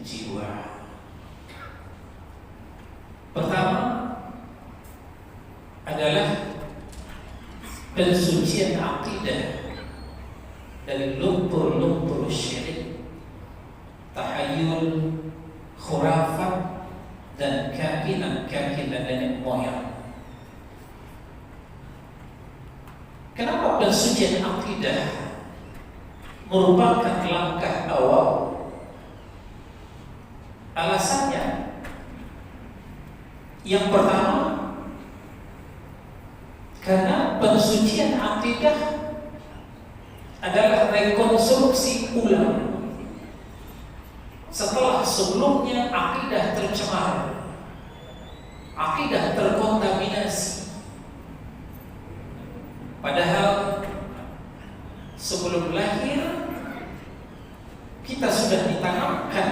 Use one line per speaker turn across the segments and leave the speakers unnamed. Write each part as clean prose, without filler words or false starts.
jiwa. Pertama adalah pensucian akidah dari lumpur-lumpur syirik, tahayul, khurafat, dan keyakinan-keyakinan nenek moyang. Kenapa pensucian akidah merupakan langkah awal? Alasannya, yang pertama, karena pensucian akidah adalah rekonstruksi ulang setelah sebelumnya akidah tercemar, akidah terkontaminasi. Padahal sebelum lahir kita sudah ditanamkan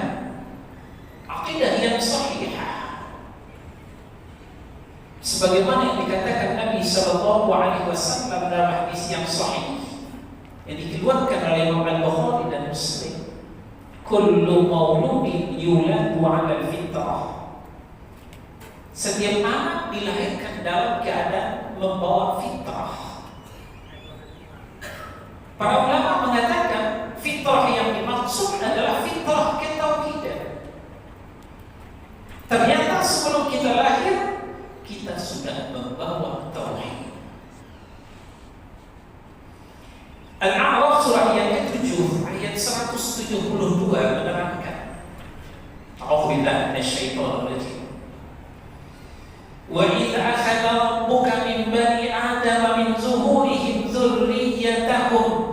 akidah yang sahihah, sebagaimana yang dikatakan Nabi Sallallahu Alaihi Wasallam dalam hadis yang sahih yang dikeluarkan oleh Imam Al-Bukhari dan Muslim, kullu mauludin yuladu 'ala al-fitrah. Setiap anak dilahirkan dalam keadaan membawa fitrah. Para ulama mengatakan fitrah yang dimaksud adalah fitrah ketauhidan. Ternyata sebelum kita lahir kita sudah membawa tauhid. Al-A'raf surah yang ke-7 ayat 172 menerangkan, A'udzubillahi minasyaitonir rajim. Wa idza akhadha rabbuka min bani adama min zuhurihim dzurriyyatahum.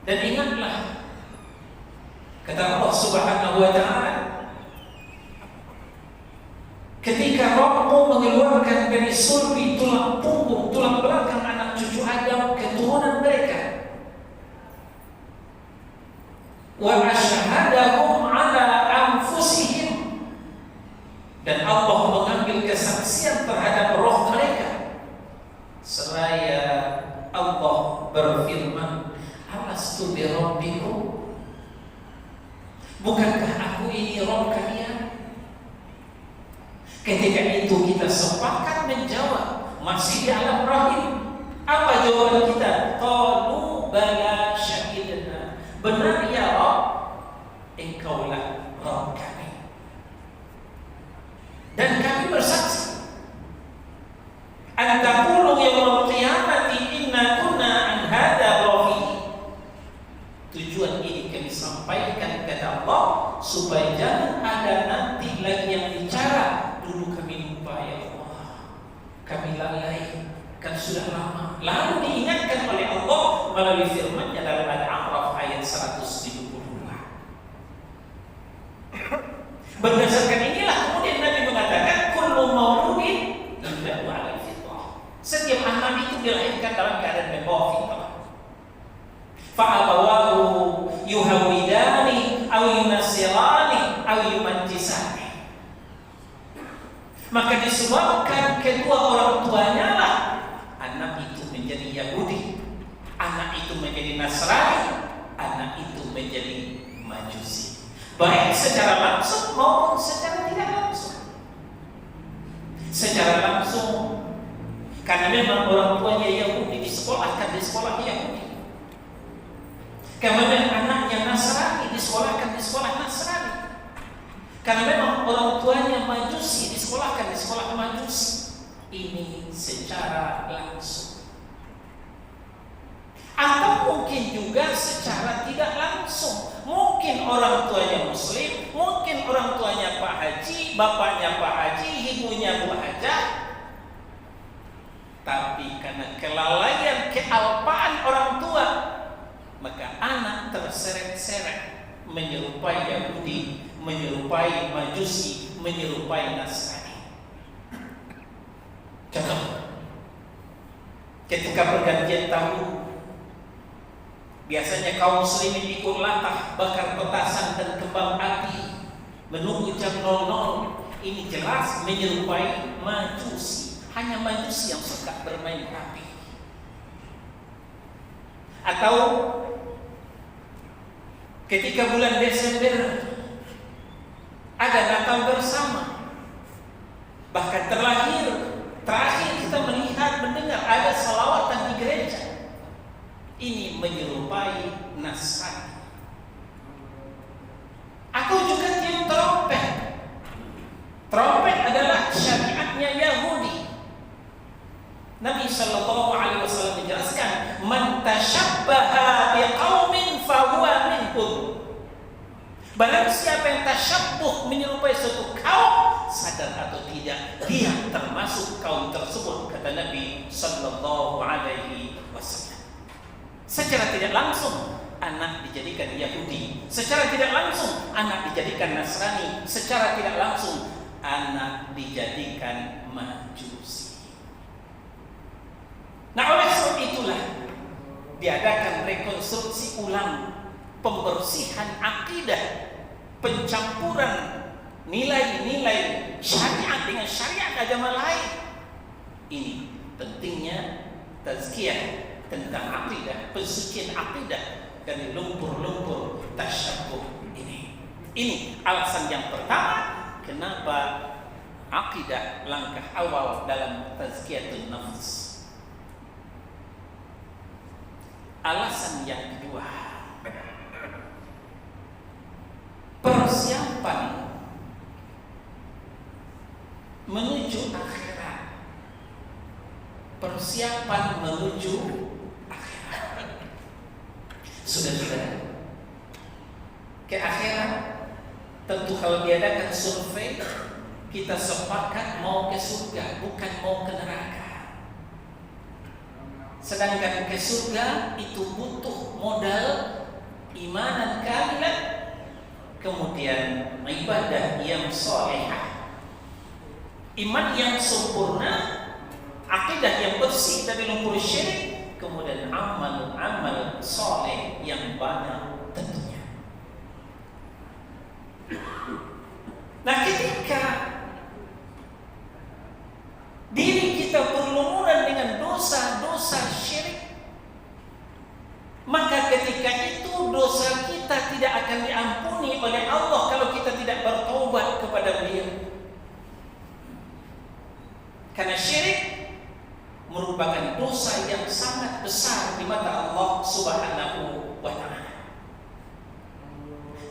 Dan ingatlah kata Allah Subhanahu wa ta'ala, ketika Rabbmu mengeluarkan dari sulbi tulang punggung, tulang belakang anak cucu Adam, keturunan mereka, wa asyhadahum ala anfusihim, dan Allah mengambil kesaksian terhadap roh mereka, seraya Allah berfirman, alastu bi rabbikum, bukankah aku ini Rabb kalian? Ketika itu kita sepakat menjawab, masih di alam rahim. Apa jawaban kita? Qalu bala syahidna. Benar ya Rabb, Engkaulah Rabb kami, dan kami bersaksi. An taqulu yaumil qiyamati inna kunna an hadza ghafilin. Tujuan ini kami sampaikan kepada Allah supaya jangan ada nanti lagi yang bicara, dulu kami lupa ya Allah, kami lalai, kan sudah lama. Lalu diingatkan oleh Allah melalui firman-Nya dalam Al-A'raf ayat 172. Berdasarkan inilah kemudian Nabi mengatakan kullu mauludin yuladu 'ala al-fitrah. Setiap anak itu dilahirkan dalam keadaan membawa fitrah. Fa'abawahu yuhawidani aw yunassirani aw yumajjisani. Maka disebabkan kedua orang tuanya lah anak itu menjadi Yahudi, anak itu menjadi Nasrani, anak itu menjadi Majusi, baik secara langsung maupun secara tidak langsung. Secara langsung karena memang orang tuanya Yahudi, disekolahkan di sekolah Yahudi. Kemudian anaknya Nasrani, disekolahkan di sekolah Nasrani. Karena memang orang tuanya Majusi, disekolahkan di sekolah Majusi. Ini secara langsung. Atau mungkin juga secara tidak langsung. Mungkin orang tuanya Muslim, mungkin orang tuanya Pak Haji, bapaknya Pak Haji, ibunya Bu Hajah. Tapi karena kelalaian, kealpaan orang tua, maka anak terseret-seret menyerupai Yahudi, menyerupai Majusi, menyerupai Nasrani. Contoh, ketika pergantian tahun, biasanya kaum muslimin ikut latah, bakar petasan dan kembang api, menunggu jam 00. Ini jelas menyerupai Majusi. Hanya Majusi yang suka bermain api. Atau Ketika bulan Desember ada Natal bersama. Bahkan terakhir kita mendengar ada salawatan di gereja. Ini menyerupai Nasrani. Aku juga tiup trompet. Trompet adalah syariatnya Yahudi. Nabi sallallahu alaihi wasallam menjelaskan, "Man tashabbaha biqaumin fahuwa minhum." Barang siapa yang tasyabbuh menyerupai suatu kaum, sadar atau tidak, dia termasuk kaum tersebut, kata Nabi sallallahu alaihi wasallam. Secara tidak langsung anak dijadikan Yahudi, secara tidak langsung anak dijadikan Nasrani, secara tidak langsung anak dijadikan Majusi. Nah, oleh sebab itulah diadakan rekonstruksi ulang, pembersihan akidah, pencampuran nilai-nilai syariat dengan syariat agama lain. Ini pentingnya tazkiyah tentang akidah, pensucian akidah dari lumpur-lumpur tasyabbuh ini. Ini alasan yang pertama kenapa akidah langkah awal dalam tazkiyatun nafs. Alasan yang kedua, persiapan menuju akhirat. Persiapan menuju akhirat. Sudah-sudah ke akhirat, tentu kalau diadakan survei, kita sepakat mau ke surga, bukan mau ke neraka. Sedangkan ke surga itu butuh modal imanan kamilah, kemudian ibadah yang salehah, iman yang sempurna, akidah yang bersih dari lumpur syirik, kemudian amal saleh yang banyak tentunya. Nah, ketika diri kita berlumuran dengan dosa-dosa syirik, maka ketika itu dosa kita tidak akan diampuni oleh Allah kalau kita tidak bertobat kepada Beliau. Karena syirik merupakan dosa yang sangat besar di mata Allah Subhanahu wa ta'ala.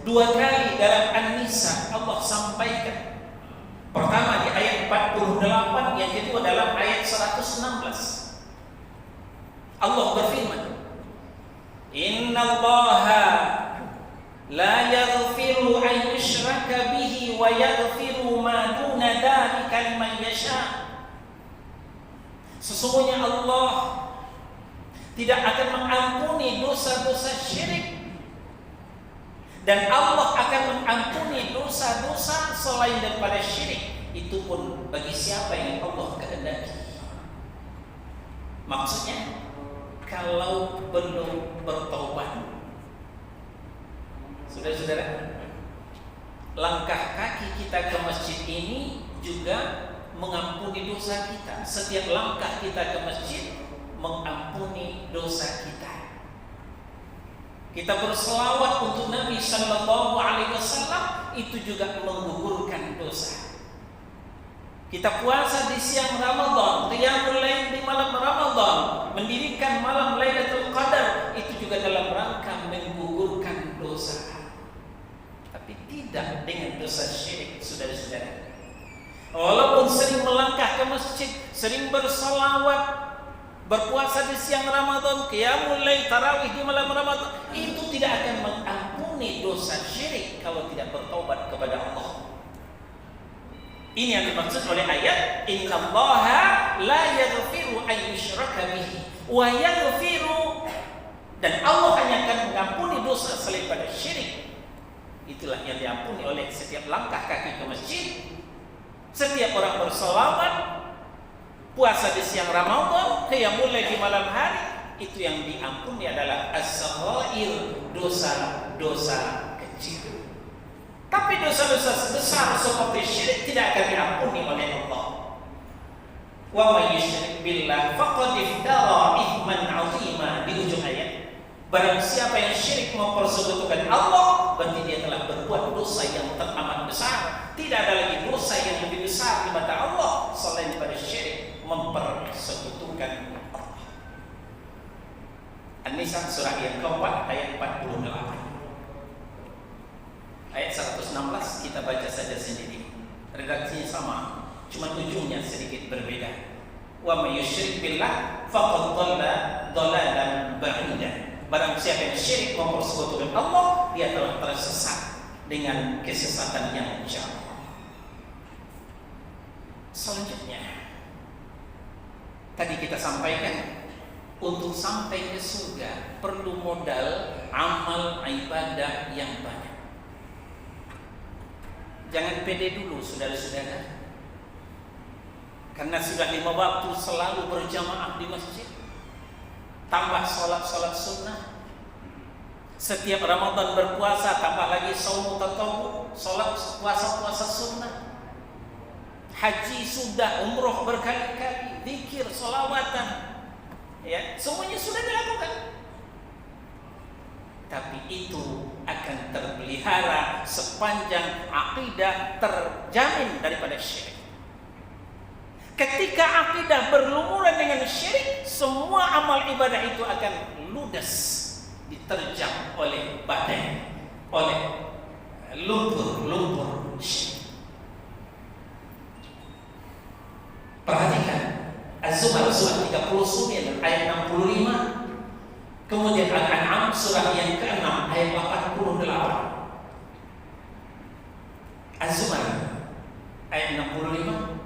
2 kali dalam An-Nisa Allah sampaikan. Pertama di ayat 48, yang kedua dalam ayat 116. Allah berfirman, "Innallaha la yaghfiru an yushraka bihi wa yaghfiru ma duna dzalika liman yasha." Sesungguhnya Allah tidak akan mengampuni dosa-dosa syirik, dan Allah akan mengampuni dosa-dosa selain daripada syirik. Itu pun bagi siapa yang Allah kehendaki. Maksudnya, kalau belum bertaubat, saudara-saudara, langkah kaki kita ke masjid ini juga mengampuni dosa kita. Setiap langkah kita ke masjid mengampuni dosa kita. Kita berselawat untuk Nabi Sallallahu Alaihi Wasallam, itu juga menggugurkan dosa. Kita puasa di siang Ramadan, qiyamul lail di malam Ramadan, mendirikan malam Lailatul Qadar, itu juga dalam rangka menggugurkan dosa. Tapi tidak dengan dosa syirik, saudara-saudara. Walaupun sering melangkah ke masjid, sering berselawat, berpuasa di siang Ramadan, qiyamul lail, tarawih di malam Ramadan, itu tidak akan mengampuni dosa syirik kalau tidak bertobat kepada Allah. Ini yang dimaksud oleh ayat, "Innallaha la yaghfiru an yushraka bihi wa yaghfiru," dan Allah hanya akan mengampuni dosa selain pada syirik. Itulah yang diampuni oleh setiap langkah kaki ke masjid, setiap orang berselawat, puasa di siang Ramadan, qiyamul lail di malam hari. Itu yang diampuni adalah as-saghair, dosa-dosa kecil. Tapi dosa-dosa besar seperti syirik tidak akan diampuni oleh Allah. Wa may yusyrik billah faqad iftara ithman 'azima, di ujung ayat. Barang siapa yang syirik mempersekutukan Allah, berarti dia telah berbuat dosa yang teramat besar. Tidak ada lagi dosa yang lebih besar di mata Allah selain daripada syirik mempersekutukan Allah. An-Nisa surah yang keempat ayat 48. Ayat 116 kita baca saja sendiri. Redaksinya sama, cuma ujungnya sedikit berbeda. Wa may yusyrik billah faqad dhalla dhalalan ba'ida. Barang siapa yang syirik mempersekutukan Allah, dia telah tersesat dengan kesesatan yang jauh. Selanjutnya, tadi kita sampaikan, untuk sampai ke surga perlu modal amal ibadah yang banyak. Jangan pede dulu saudara-saudara, karena sudah 5 waktu selalu berjamaah di masjid, tambah sholat-sholat sunnah. Setiap Ramadan berpuasa, tambah lagi saum tatawwu, sholat puasa-puasa sunnah. Haji sudah, umroh berkali-kali, zikir, sholawatan, ya, semuanya sudah dilakukan. Tapi itu akan terpelihara sepanjang akidah terjamin daripada syirik. Ketika akidah berlumuran dengan syirik, semua amal ibadah itu akan ludes, diterjang oleh badai, oleh lumpur syirik. Perhatikan Az-Zumar surah 39 ayat 65. Kemudian Al-An'am surah yang ke-6 ayat 88. Az-Zumar ayat 65.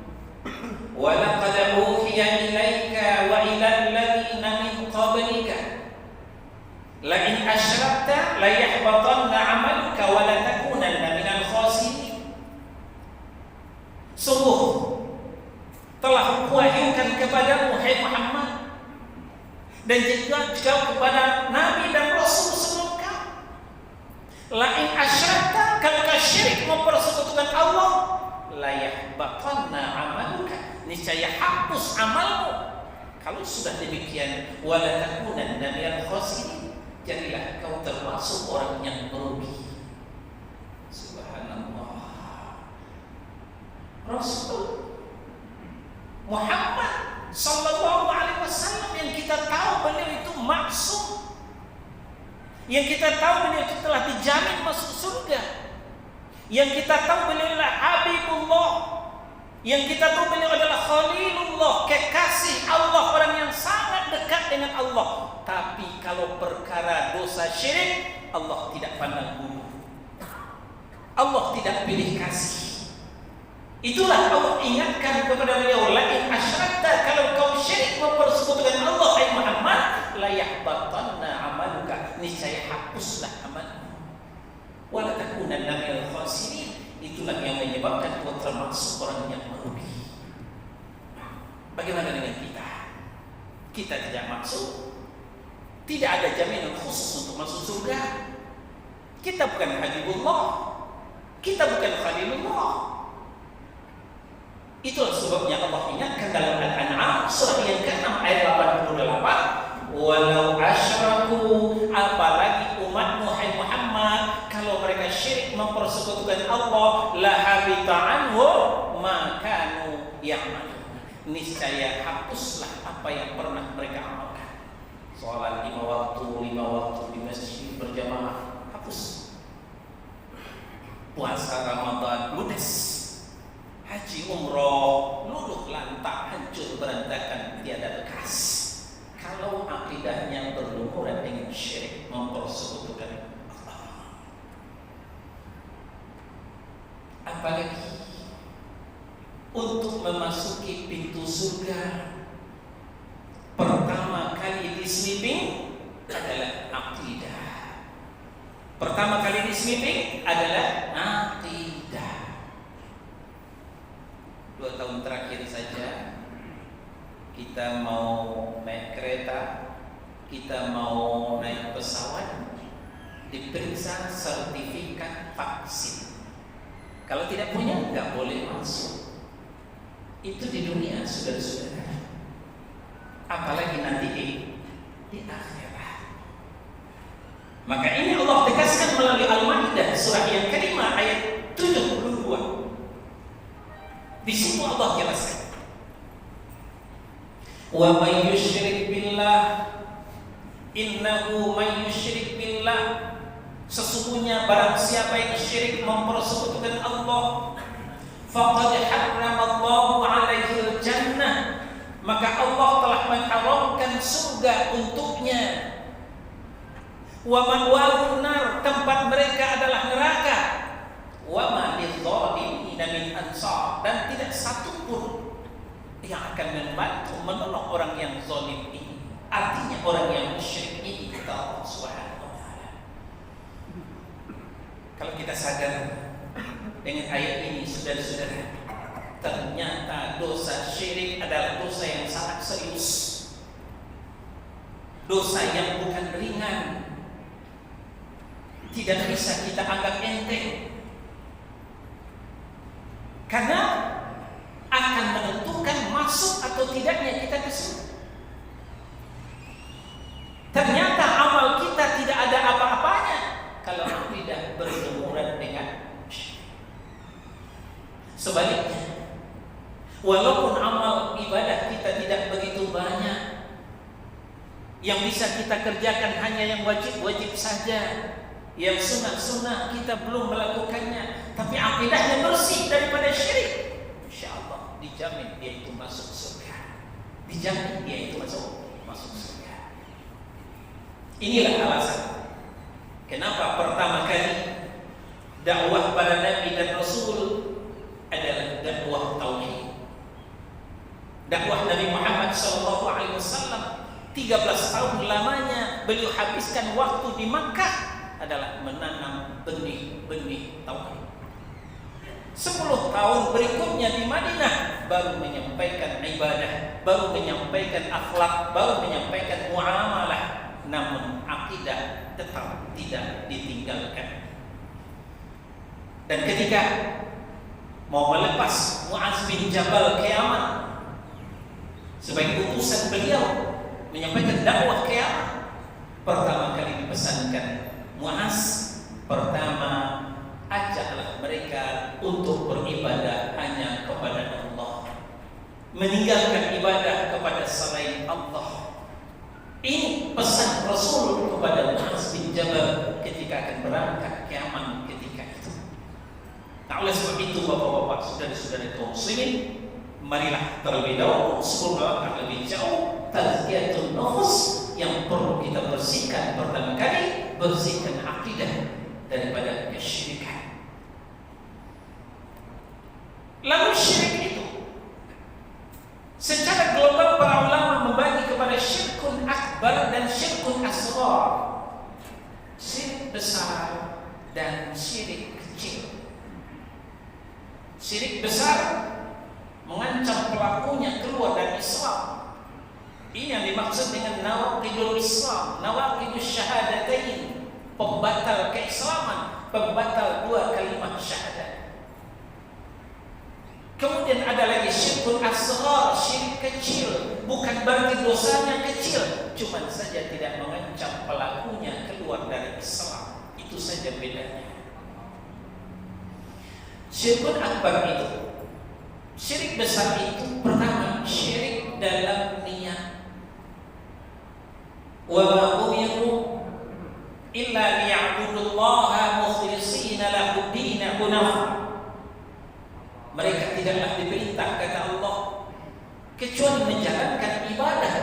Wa laqad uhiya ilaika wa ila alladziina min qablika la in asyrakta la yahbatanna 'amaluka wa la takunanna minal khasirin. Sungguh telah kuwahyukan kepadamu, hai Muhammad, dan juga kepada Nabi dan Rasul sebelum kamu. La in asyrakta, kalau kau syirik mempersekutukan Allah, la yahbatanna amaluka, niscaya hapus amalmu. Kalau sudah demikian, wala takunanna minal khasirin, jadilah kau termasuk orang yang merugi. Subhanallah. Rasul Muhammad sallallahu alaihi wasallam yang kita tahu beliau itu maksum, yang kita tahu beliau itu telah dijamin masuk surga, yang kita tahu beliau adalah Habibullah, yang kita tahu beliau adalah Khalilullah, kekasih Allah, orang yang sangat dekat dengan Allah. Tapi kalau perkara dosa syirik, Allah tidak pandang bulu, Allah tidak pilih kasih. Itulah Allah ingatkan kepada beliau, la in asyrakta, kalau kau syirik mempersekutukan Allah, hai Muhammad, la yahbatanna amaluka, niscaya hapuslah amalmu, wa la takunanna minal khasirin, itulah yang menyebabkan kau termasuk orang yang merugi. Bagaimana dengan kita? Kita tidak masuk, tidak ada jaminan khusus untuk masuk surga. Kita bukan Habibullah, kita bukan Khalilullah. Itulah sebabnya Allah ingatkan dalam Al-An'am surah yang ke-6 ayat 88, walau asyraku, apalagi umatmu hai Muhammad, kalau mereka syirik mempersekutukan Allah, la habita anhum ma kanu ya'malun, niscaya hapuslah apa yang pernah mereka amalkan. Salat 5 waktu di masjid berjamaah, hapus. Puasa Ramadan ludes. Haji umroh luluh lantak, hancur berantakan, tiada bekas. Kalau akidahnya berlumuran dengan syirik mempersekutukan Allah. Apalagi untuk memasuki pintu surga, pertama kali disweeping adalah akidah. Pertama kali disweeping adalah akidah. 2 tahun terakhir saja kita mau naik kereta, kita mau naik pesawat, diperiksa sertifikat vaksin. Kalau tidak punya, nggak boleh masuk. Itu di dunia, saudara-saudara. Apalagi nanti di akhirat. Maka ini Allah tegaskan melalui Al-Maidah surah yang kelima ayat 72. Di situ Allah jelaskan, wa may yusyrik billah innahu may yusyrik billah, sesungguhnya barang siapa yang syirik mempersekutukan Allah, faqad harramallahu alaihi jannah, maka Allah telah mengharamkan surga untuknya. Wa ma'wahun nar, tempat mereka adalah neraka. Wa ma lidzalimin min ansar, dan tidak satu pun yang akan membantu menolong orang yang zalim ini. Artinya orang yang musyrik ini kata Allah Subhanahu wa taala. Kalau kita sadar dengan ayat ini, saudara-saudara, ternyata dosa syirik adalah dosa yang sangat serius. Dosa yang bukan ringan. Tidak bisa kita anggap enteng, karena akan menentukan masuk atau tidaknya kita ke surga. Ternyata amal kita tidak ada apa-apanya kalau tidak berlumuran dengan syirik. Sebaliknya, walaupun amal ibadah kita tidak begitu banyak, yang bisa kita kerjakan hanya yang wajib-wajib saja, yang sunnah-sunnah kita belum melakukannya, tapi akidahnya bersih daripada syirik, insyaallah dijamin dia itu masuk surga. Dijamin dia itu masuk surga. Inilah alasan kenapa pertama kali dakwah para nabi dan rasul adalah dakwah tauhid. Dakwah Nabi Muhammad SAW 13 tahun lamanya beliau habiskan waktu di Makkah adalah menanam benih-benih tauhid. 10 tahun berikutnya di Madinah baru menyampaikan ibadah, baru menyampaikan akhlak, baru menyampaikan muamalah, namun akidah tetap tidak ditinggalkan. Dan ketika mau melepas Mu'az bin Jabal ke Yaman sebagai utusan beliau menyampaikan dakwah ke Yaman, pertama kali dipesankan, Mu'az, pertama ajaklah mereka untuk beribadah hanya kepada Allah, meninggalkan ibadah kepada selain Allah. Ini pesan Rasul kepada Mu'az bin Jabal ketika akan berangkat ke Yaman ketika itu. Nah, oleh sebab itu bapak-bapak, saudara-saudara kaum muslimin, marilah terlebih dahulu sebelum melangkah lebih jauh, tazkiyatun nufus yang perlu kita bersihkan. Pertama kali, bersihkan akidah daripada kesyirikan. Lalu syirik itu secara global para ulama membagi kepada syirkun akbar dan syirkun asghar, syirik besar dan syirik kecil. Syirik besar mengancam pelakunya keluar dari Islam. Ini yang dimaksud dengan nawaqidul Islam, nawaqidus syahadatain, pembatal keislaman, pembatal dua kalimat syahadat. Kemudian ada lagi syirkul asghar, syirik kecil, bukan berarti dosanya kecil, cuma saja tidak mengancam pelakunya keluar dari Islam. Itu saja bedanya. Syirkul akbar itu, syirik besar itu, pertama syirik dalam niat. Wa ma umiru illa liya'budullaha mukhlishina lahu ad-din hunafa. Mereka tidaklah diperintah, kata Allah, kecuali menjalankan ibadah,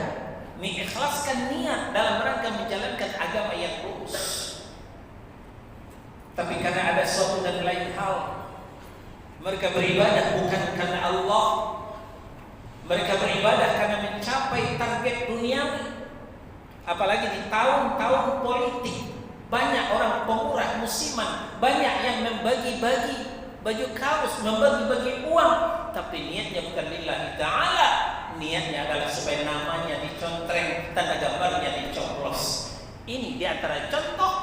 mengikhlaskan niat dalam rangka menjalankan agama yang lurus. Tapi karena ada suatu dan lain hal, mereka beribadah bukan karena Allah, mereka beribadah karena mencapai target duniawi. Apalagi di tahun-tahun politik, banyak orang pemurah musiman, banyak yang membagi-bagi baju kaos, membagi-bagi uang, tapi niatnya bukan lillahi ta'ala, niatnya adalah supaya namanya dicontreng, tanda gambarnya dicoblos. Ini diantara contoh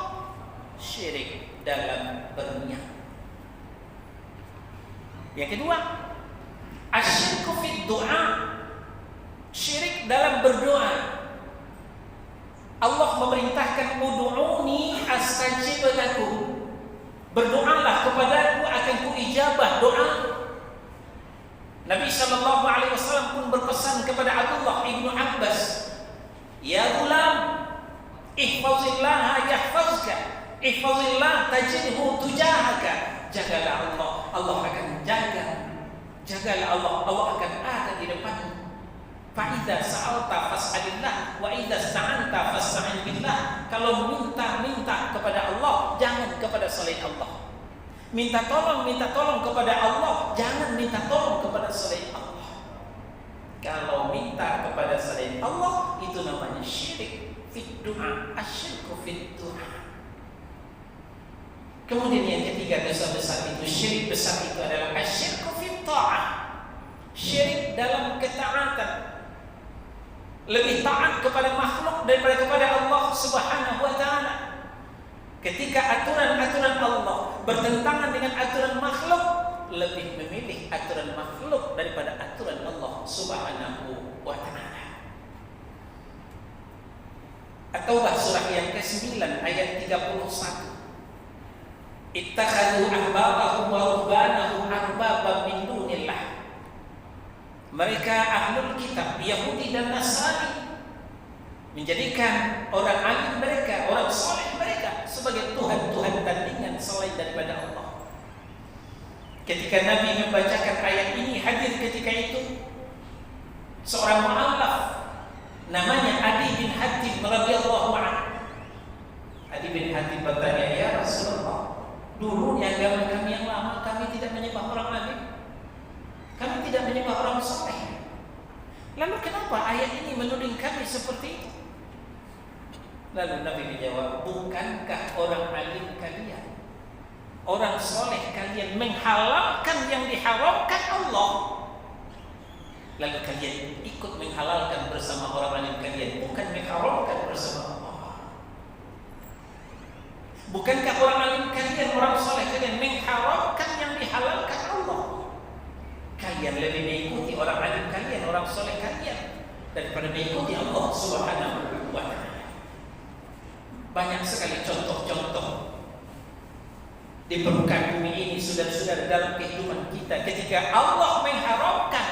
syirik dalam berniat. Yang kedua, asyirku fid du'a, syirik dalam berdoa. Allah memerintahkan ud'uni astajib lakum. Berdoalah kepadaku akan kuijabah doa. Nabi sallallahu alaihi wasallam pun berpesan kepada Abdullah ibnu Abbas, "Ya gulam, ihfazillah yahfazka, ihfazillah tajidhu tujahaka." Jagalah Allah, Allah akan jaga. Jagalah Allah, Allah akan ada di depanmu. Fa idza sa'alta fas'alillah wa idza sta'anta fasta'in billah. Kalau minta kepada Allah, jangan kepada selain Allah. Minta tolong kepada Allah, jangan minta tolong kepada selain Allah. Kalau minta kepada selain Allah, itu namanya syirik fit du'a, asyirku fit du'a. Kemudian yang ketiga dosa besar itu, syirik besar itu adalah asyirku fit ta'ah. Syirik dalam ketaatan. Lebih taat kepada makhluk daripada kepada Allah Subhanahu wa ta'ala. Ketika aturan-aturan Allah bertentangan dengan aturan makhluk, lebih memilih aturan makhluk daripada aturan Allah Subhanahu wa ta'ala. At-Taubah surah yang ke-9 ayat 31. Ittakhadhu ahbarahum wa rubbanahum arbaba min dunillah. Mereka ahlul kitab, Yahudi dan Nasrani, menjadikan orang alim mereka, orang soleh mereka sebagai Tuhan-Tuhan tandingan selain daripada Allah. Ketika Nabi membacakan ayat ini, hadir ketika itu seorang mu'allaf namanya Adi bin Hatim radhiyallahu anhu. Adi bin Hatim bertanya, "Ya Rasulullah, dulu di agama kami yang lama kami tidak menyembah orang alim. Kami tidak menyembah orang soleh. Lalu kenapa ayat ini menuding kami seperti itu?" Lalu Nabi menjawab, "Bukankah orang alim kalian, orang soleh kalian menghalalkan yang diharamkan Allah? Lalu kalian ikut menghalalkan bersama orang alim kalian, bukan mengharamkan bersama Allah. Bukankah orang alim kalian, orang soleh kalian mengharamkan yang dihalalkan Allah? Kalian lebih mengikuti orang alim kalian, orang soleh kalian, daripada mengikuti Allah Subhanahu wa ta'ala." Banyak sekali contoh-contoh di permukaan bumi ini, saudara-saudara, dalam kehidupan kita. Ketika Allah mengharamkan,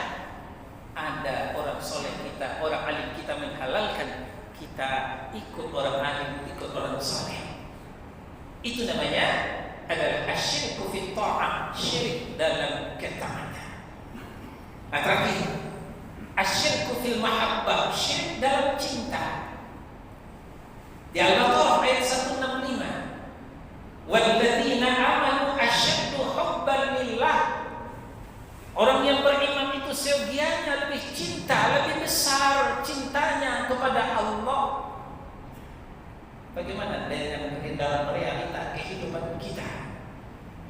ada orang soleh kita, orang alim kita menghalalkan, kita ikut orang alim, ikut orang soleh. Itu namanya adalah asyirku fit ta'ah, syirik dalam ketaatan. Nah, terakhir, asyirku fil mahabbah, syirik dalam cinta. Di Al-Baqarah ayat 165, "Walladzina amanu asyaddu hubban lillah." Orang yang beriman itu seyogianya lebih cinta, lebih besar cintanya kepada Allah. Bagaimana dengan dalam realita kehidupan kita?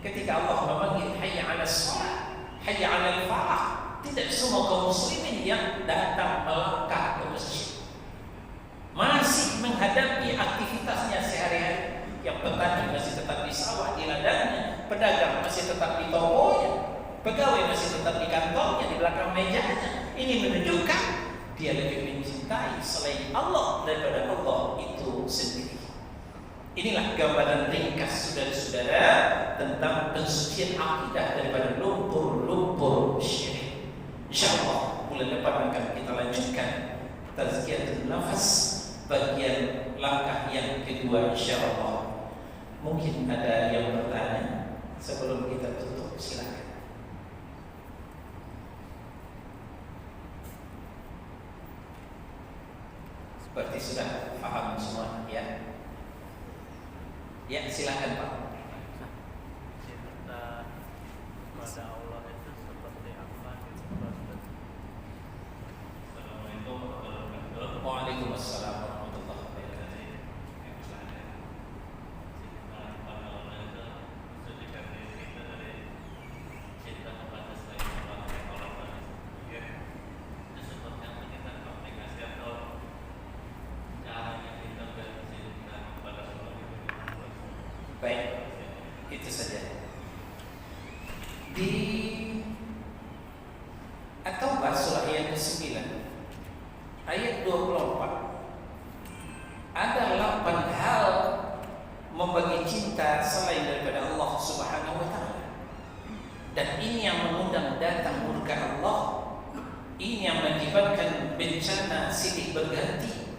Ketika Allah memanggil hayya 'alas shalah, hayya 'alal falah, tidak semua kaum muslimin yang datang melangkah ke masjid, masih menghadapi aktivitasnya sehari-hari. Yang petani masih tetap di sawah, di ladangnya, pedagang masih tetap di tokonya, pegawai masih tetap di kantornya, di belakang mejanya. Ini menunjukkan dia lebih mencintai selain Allah daripada Allah itu sendiri. Inilah gambaran ringkas, saudara-saudara, tentang pensucian akidah daripada lumpur-lumpur syirik. InsyaAllah bulan depan akan kita lanjutkan tazkiyatun nafas, bagian langkah yang kedua, insyaallah. Mungkin ada yang bertanya sebelum kita tutup, silakan. Seperti sudah paham semua, ya? Ya, silakan Pak.
Cinta pada Allah itu seperti apa? Assalamualaikum warahmatullahi wabarakatuh.
Waalaikumsalam warahmatullahi wabarakatuh.
Cinta pada Allah itu mensucikan diri kita dari cinta kepada selain Allah yang Allah beri. Itu seperti apa kita aplikasi atau caranya kita bercinta kepada Allah itu?
Baik, itu saja. Di At-Taubah surah yang ke-9 ayat 24 ada berganti.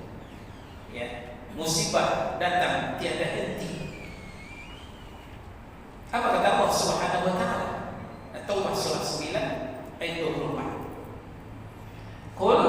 Ya, musibah datang tiada henti. Apa kata Allah Subhanahu wa taala? At-Taubah surah 9 ayat 24. Qul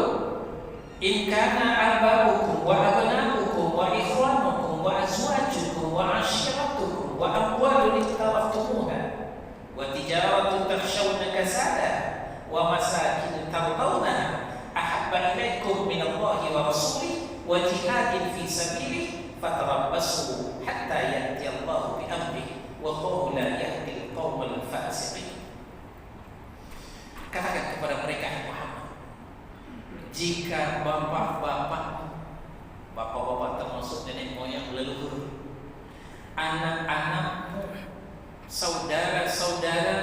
in kana aba'ukum wa abna'ukum wa ikhwanukum wa azwajukum wa ashiratukum wa amwalun iqtaraftumuha wa tijaratun takhshawna kasadaha wa masakin tardawnaha ahabba ilaikum min Allahi wa rasulihi wa jihadin fi sabilihi fatarabbasu hatta ya'ti Allahu bi amrihi wallahu la yahdi al-qawmal fasiqin. Katakan kepada mereka Muhammad, jika bapak-bapak termasuk nenek moyang leluhur, anak-anakmu, saudara-saudara,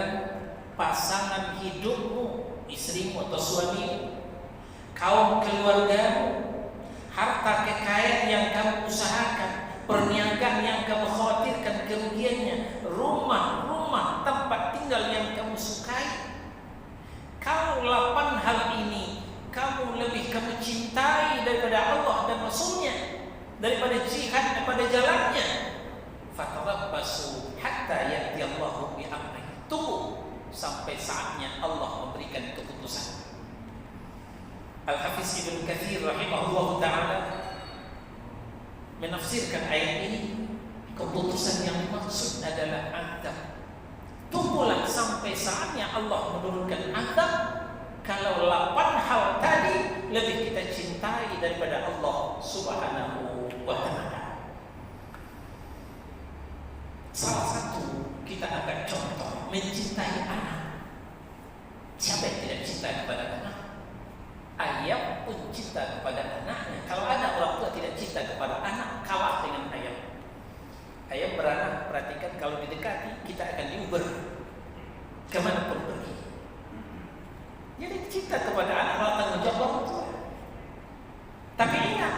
pasangan hidupmu, istrimu atau suamimu, kaum keluargamu, harta kekayaan yang kamu usahakan, perniagaan yang kamu khawatirkan kerugiannya, rumah tempat tinggal yang kamu sukai. Kalau 8 hal ini kamu cintai daripada Allah dan Rasulnya, daripada jihad daripada jalannya, fatarabbasu hatta ya'ti Allahu bi amrihi. Tunggu sampai saatnya Allah memberikan keputusan. Al-Hafiz Ibnu Katsir rahimahullah taala menafsirkan ayat ini, keputusan yang dimaksud adalah azab. Tunggulah sampai saatnya Allah menurunkan azab kalau 8 hal tadi lebih kita cintai daripada Allah Subhanahu wa taala. Salah satu kita akan contoh mencintai anak. Siapa yang tidak cinta kepada anak? Ayam pun cinta kepada anaknya. Kalau ada orang tua tidak cinta kepada anak, kalah dengan ayam. Ayam beranak, perhatikan kalau didekati kita akan diuber kemana pun pergi. Jadi cinta kepada anak adalah tanggung jawab orang tua. Tapi ingat,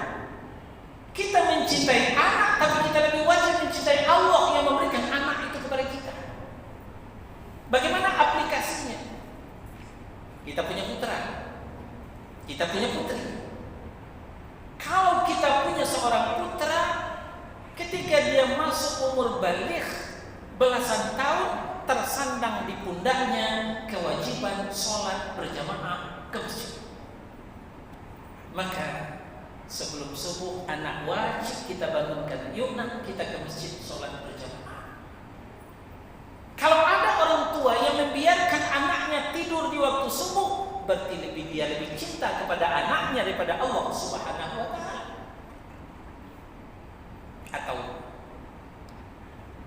kita mencintai anak, tapi kita lebih wajib mencintai Allah yang memberikan anak itu kepada kita. Bagaimana aplikasinya? Kita punya putra, kita punya putri. Kalau kita punya seorang putra, ketika dia masuk umur baligh, belasan tahun, tersandang di pundaknya kewajiban sholat berjamaah ke masjid. Maka sebelum subuh anak wajib kita bangunkan, yuk nak kita ke masjid sholat berjamaah. Kalau ada orang tua yang membiarkan anaknya tidur di waktu subuh, berarti dia lebih cinta kepada anaknya daripada Allah Subhanahu wa taala. Atau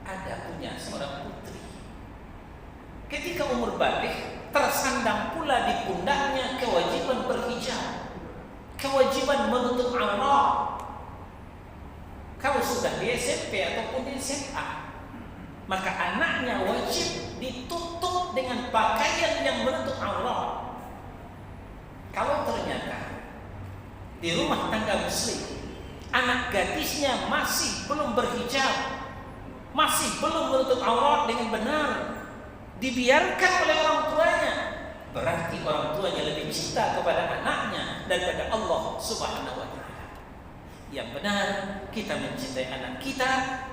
ada punya seorang putri, ketika umur baligh tersandang pula di pundaknya kewajiban berhijab, kewajiban menutup aurat. Kalau sudah di SMP ataupun di SMA, maka anaknya wajib ditutup dengan pakaian yang menutup aurat. Kalau ternyata di rumah tangga muslim anak gadisnya masih belum berhijab, masih belum menutup aurat dengan benar, dibiarkan oleh orang tuanya, berarti orang tuanya lebih cinta kepada anaknya daripada Allah Subhanahu wa taala. Yang benar, kita mencintai anak kita,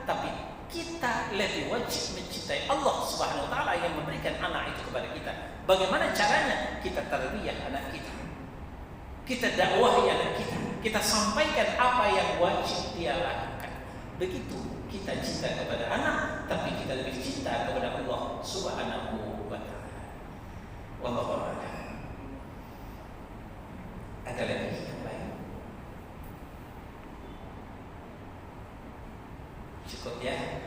tapi kita lebih wajib mencintai Allah Subhanahu wa taala yang memberikan anak itu kepada kita. Bagaimana caranya? Kita tarbiyah anak kita. Kita dakwahi anak kita sampaikan apa yang wajib dia lakukan. Begitu kita cinta kepada anak, tapi kita lebih cinta kepada Allah Subhanahu wa taala. Wallahu a'lam. Ada lagi yang lain? Cukup ya.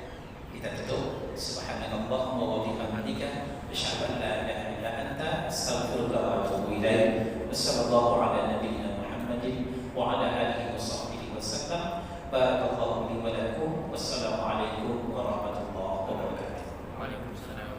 Kita tutup. Subhanallah wa bihamdika, asyhadu an la ilaha illa anta, astaghfiruka wa atubu ilaik. Wassallallahu ala nabiyyina Muhammadin wa ala alihi wa sahbihi wasallam. Barakallahu li wa lakum. Wassalamu alaikum warahmatullahi wabarakatuh.
Waalaikumsalam.